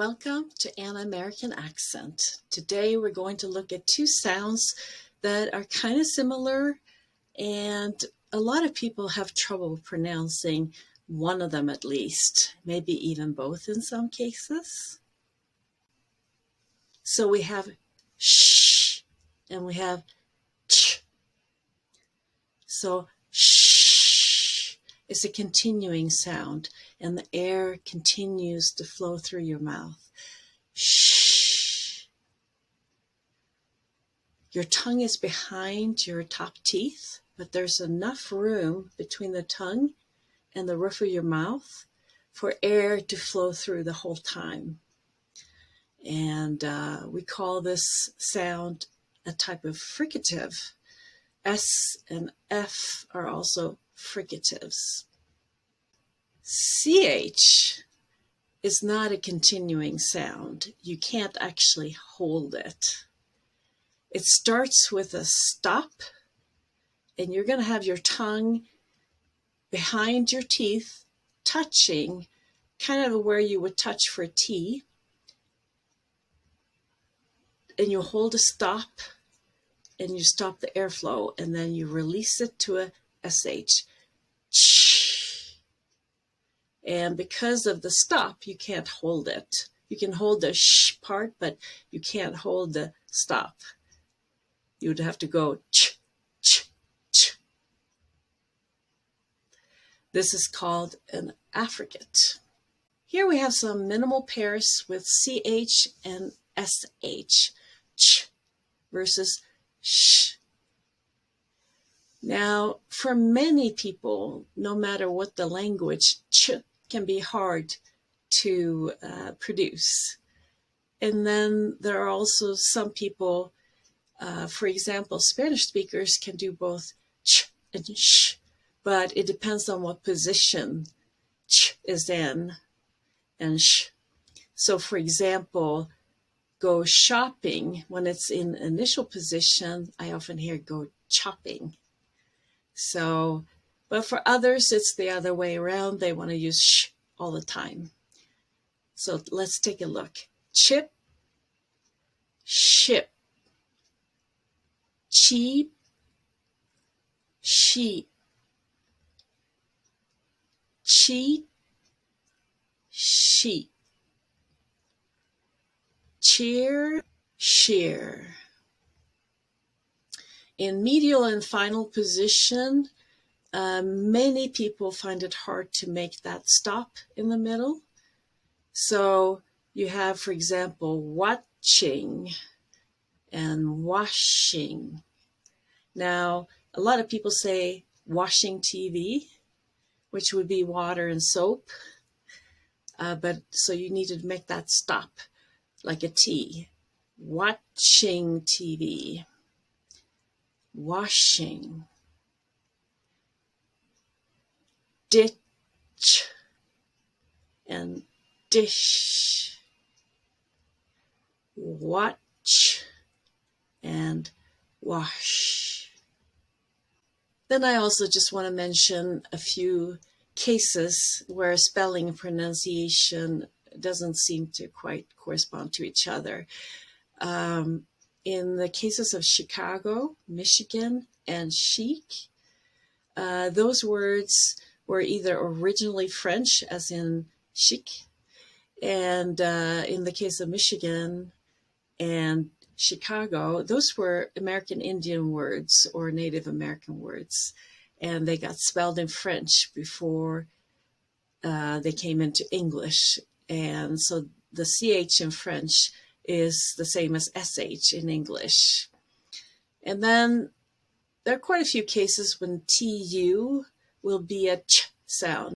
Welcome to An American Accent. Today we're going to look at two sounds that are kind of similar, and a lot of people have trouble pronouncing one of them at least, maybe even both in some cases. So we have sh and we have ch. So sh is a continuing sound, and the air continues to flow through your mouth. Shh. Your tongue is behind your top teeth, but there's enough room between the tongue and the roof of your mouth for air to flow through the whole time. And we call this sound a type of fricative. S and F are also fricatives. CH is not a continuing sound. You can't actually hold it. It starts with a stop, and you're going to have your tongue behind your teeth touching kind of where you would touch for a T, and you hold a stop and you stop the airflow, and then you release it to a SH. And because of the stop, you can't hold it. You can hold the sh part, but you can't hold the stop. You would have to go ch, ch, ch. This is called an affricate. Here we have some minimal pairs with CH and SH. Ch versus sh. Now, for many people, no matter what the language, ch can be hard to produce. And then there are also some people, for example, Spanish speakers can do both ch and sh, but it depends on what position ch is in and sh. So, for example, go shopping, when it's in initial position, I often hear go chopping. So, but for others, it's the other way around. They want to use sh all the time. So let's take a look. Chip, ship, cheap, sheep, cheap, sheep, cheer, shear. In medial and final position, many people find it hard to make that stop in the middle. So you have, for example, watching and washing. Now, a lot of people say washing TV, which would be water and soap. But so you need to make that stop like a T. Watching TV. Washing. Ditch and dish. Watch and wash. Then I also just want to mention a few cases where spelling and pronunciation doesn't seem to quite correspond to each other. In the cases of Chicago, Michigan, and chic, those words were either originally French, as in chic, and in the case of Michigan and Chicago, those were American Indian words or Native American words, and they got spelled in French before they came into English. And so the CH in French is the same as SH in English. And then there are quite a few cases when TU will be a ch sound.